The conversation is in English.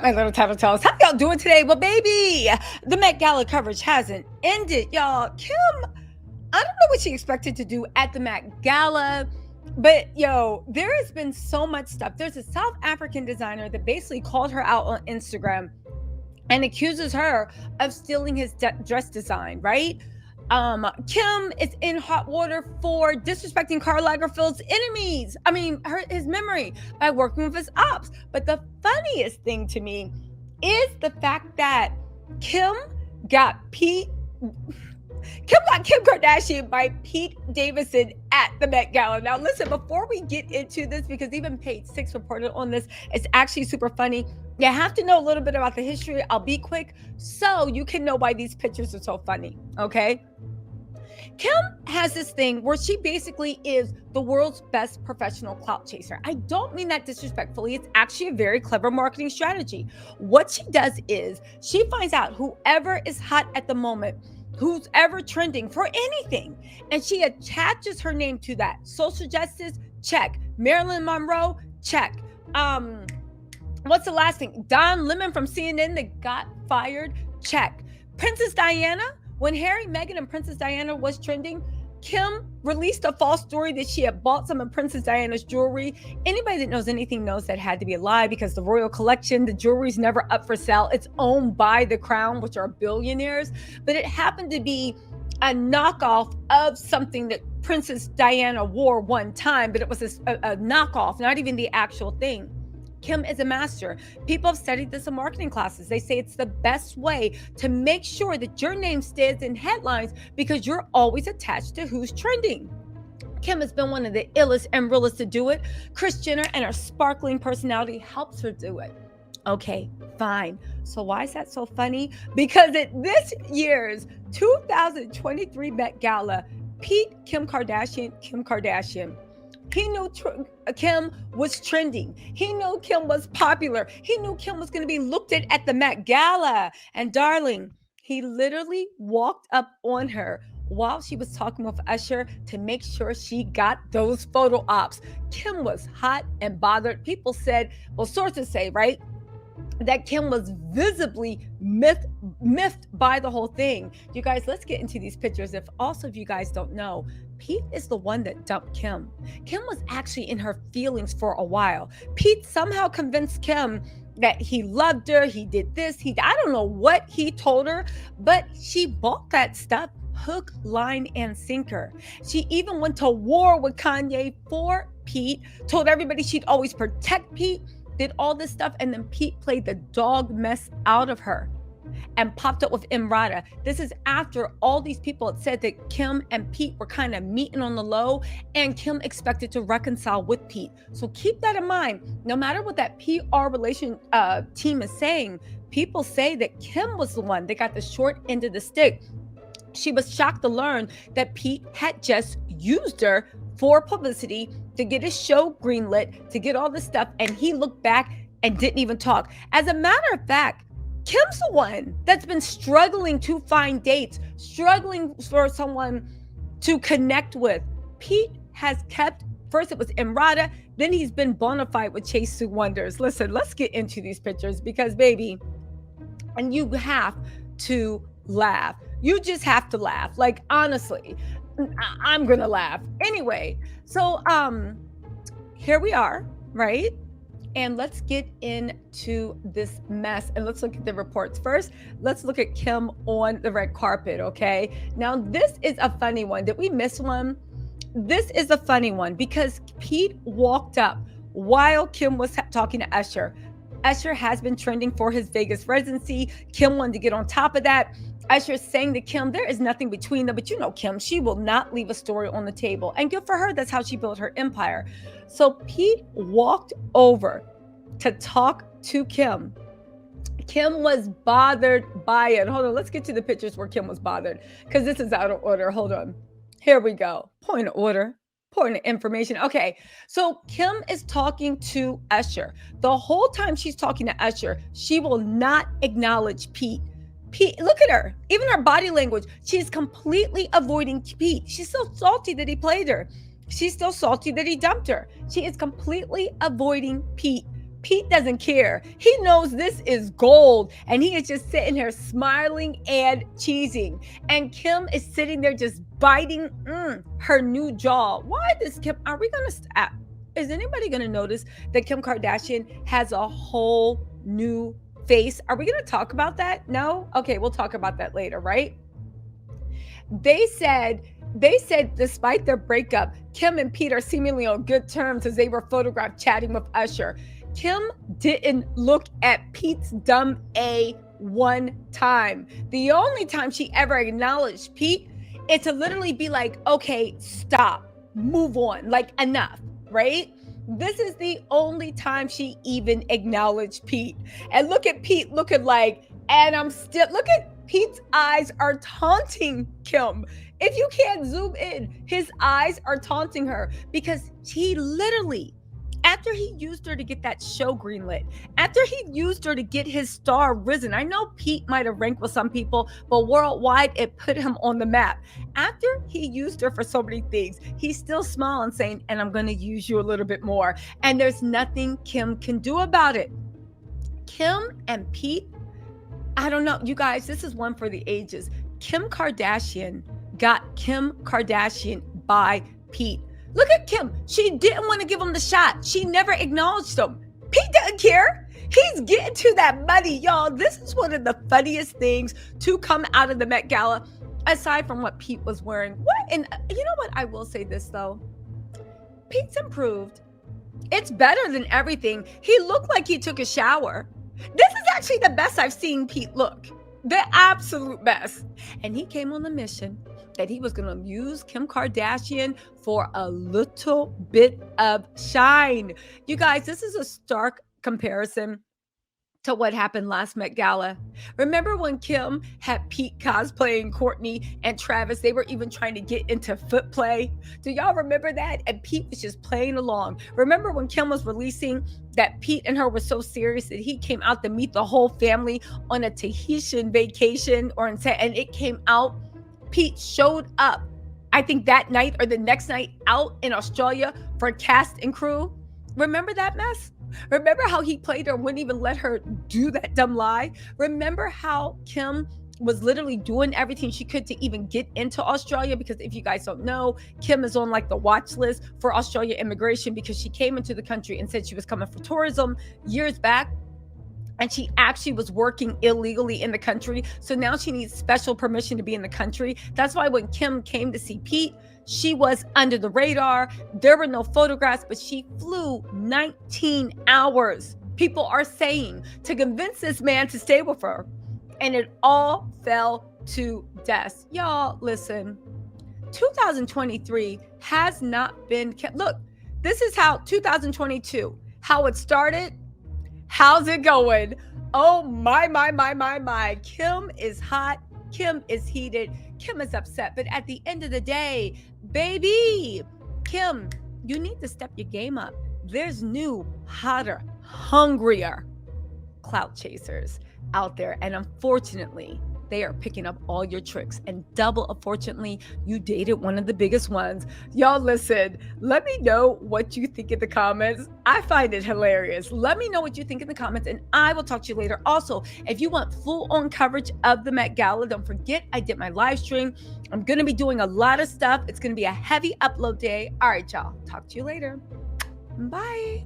my little TisaTells? How y'all doing today? Well, baby, the Met Gala coverage hasn't ended, y'all. Kim, I don't know what she expected to do at the Met Gala, but there has been so much stuff. There's a South African designer that basically called her out on Instagram and accuses her of stealing his dress design, right? Kim is in hot water for disrespecting Karl Lagerfeld's his memory by working with his ops. But the funniest thing to me is the fact that Kim got Kim Kardashian by Pete Davidson at the Met Gala. Now, listen, before we get into this, because even Page Six reported on this, it's actually super funny. You have to know a little bit about the history. I'll be quick so you can know why these pictures are so funny, okay? Kim has this thing where she basically is the world's best professional clout chaser. I don't mean that disrespectfully. It's actually a very clever marketing strategy. What she does is she finds out whoever is hot at the moment, who's ever trending for anything, and she attaches her name to that. Social justice, check. Marilyn Monroe, check. What's the last thing? Don Lemon from CNN that got fired, check. Princess Diana, when Harry, Meghan, and Princess Diana was trending, Kim released a false story that she had bought some of Princess Diana's jewelry. Anybody that knows anything knows that had to be a lie, because the royal collection, the jewelry's never up for sale. It's owned by the crown, which are billionaires, but it happened to be a knockoff of something that Princess Diana wore one time, but it was a knockoff, not even the actual thing. Kim is a master. People have studied this in marketing classes. They say it's the best way to make sure that your name stays in headlines because you're always attached to who's trending. Kim has been one of the illest and realest to do it. Kris Jenner and her sparkling personality helps her do it. Okay, fine. So why is that so funny? Because at this year's 2023 Met Gala, Kim Kardashian. He knew Kim was trending. He knew Kim was popular. He knew Kim was going to be looked at the Met Gala. And darling, he literally walked up on her while she was talking with Usher to make sure she got those photo ops. Kim was hot and bothered. People said, well, sources say, right, that Kim was visibly miffed by the whole thing. You guys, let's get into these pictures. If you guys don't know, Pete is the one that dumped Kim. Kim was actually in her feelings for a while. Pete somehow convinced Kim that he loved her. He did this. I don't know what he told her, but she bought that stuff hook, line, and sinker. She even went to war with Kanye for Pete, told everybody she'd always protect Pete, did all this stuff, and then Pete played the dog mess out of her and popped up with Imrata. This is after all these people had said that Kim and Pete were kind of meeting on the low, and Kim expected to reconcile with Pete. So keep that in mind. No matter what that PR relation team is saying, people say that Kim was the one that got the short end of the stick. She was shocked to learn that Pete had just used her for publicity to get his show greenlit, to get all this stuff, and he looked back and didn't even talk. As a matter of fact, Kim's the one that's been struggling to find dates, struggling for someone to connect with. Pete has kept, first it was Imrata, then he's been bona fide with Chase Sue Wonders. Listen, let's get into these pictures because, baby, and you have to laugh. You just have to laugh. Like, honestly, I'm gonna laugh. Anyway, so here we are, right? And let's get into this mess and let's look at the reports. First, let's look at Kim on the red carpet, okay? Now, this is a funny one. Did we miss one? This is a funny one because Pete walked up while Kim was talking to Usher. Usher has been trending for his Vegas residency. Kim wanted to get on top of that. Usher is saying to Kim, there is nothing between them, but you know Kim, she will not leave a story on the table. And good for her, that's how she built her empire. So Pete walked over to talk to Kim. Kim was bothered by it. Hold on, let's get to the pictures where Kim was bothered because this is out of order. Hold on. Here we go. Point of order. Point of information. Okay, so Kim is talking to Usher. The whole time she's talking to Usher, she will not acknowledge Pete. Pete, look at her. Even her body language. She's completely avoiding Pete. She's so salty that he played her. She's still salty that he dumped her. She is completely avoiding Pete. Pete doesn't care. He knows this is gold, and he is just sitting here smiling and cheesing. And Kim is sitting there just biting her new jaw. Why does Kim? Are we gonna stop? Is anybody gonna notice that Kim Kardashian has a whole new face? Are we gonna talk about that? No? Okay, we'll talk about that later, right? They said despite their breakup, Kim and Pete are seemingly on good terms as they were photographed chatting with Usher. Kim didn't look at Pete's dumb A one time. The only time she ever acknowledged Pete is to literally be like, okay, stop, move on, like enough, right? This is the only time she even acknowledged Pete. And look at Pete looking like, and I'm still, look at Pete's eyes are taunting Kim. If you can't zoom in, his eyes are taunting her because he literally, after he used her to get that show greenlit, after he used her to get his star risen, I know Pete might have ranked with some people, but worldwide, it put him on the map. After he used her for so many things, he's still smiling saying, and I'm going to use you a little bit more. And there's nothing Kim can do about it. Kim and Pete, I don't know. You guys, this is one for the ages. Kim Kardashian got Kim Kardashian by Pete. Look at Kim. She didn't want to give him the shot. She never acknowledged him. Pete doesn't care. He's getting to that money, y'all. This is one of the funniest things to come out of the Met Gala, aside from what Pete was wearing. What? And you know what? I will say this, though. Pete's improved. It's better than everything. He looked like he took a shower. This is actually the best I've seen Pete look. The absolute best. And he came on the mission that he was going to use Kim Kardashian for a little bit of shine. You guys, this is a stark comparison to what happened last Met Gala. Remember when Kim had Pete cosplaying Courtney and Travis? They were even trying to get into foot play. Do y'all remember that? And Pete was just playing along. Remember when Kim was releasing that Pete and her were so serious that he came out to meet the whole family on a Tahitian vacation and it came out. Pete showed up, I think that night or the next night out in Australia for cast and crew. Remember that mess? Remember how he played her, wouldn't even let her do that dumb lie? Remember how Kim was literally doing everything she could to even get into Australia? Because if you guys don't know, Kim is on like the watch list for Australia immigration because she came into the country and said she was coming for tourism years back. And she actually was working illegally in the country. So now she needs special permission to be in the country. That's why when Kim came to see Pete, she was under the radar. There were no photographs, but she flew 19 hours, people are saying, to convince this man to stay with her. And it all fell to death. Y'all, listen, 2023 has not been, look, this is how 2022, how it started. How's it going? Oh my. Kim is hot. Kim is heated. Kim is upset. But at the end of the day, baby, Kim, you need to step your game up. There's new, hotter, hungrier clout chasers out there. And unfortunately, they are picking up all your tricks. And double unfortunately, you dated one of the biggest ones. Y'all listen, let me know what you think in the comments. I find it hilarious. Let me know what you think in the comments and I will talk to you later. Also, if you want full on coverage of the Met Gala, don't forget I did my live stream. I'm going to be doing a lot of stuff. It's going to be a heavy upload day. All right, y'all. Talk to you later. Bye.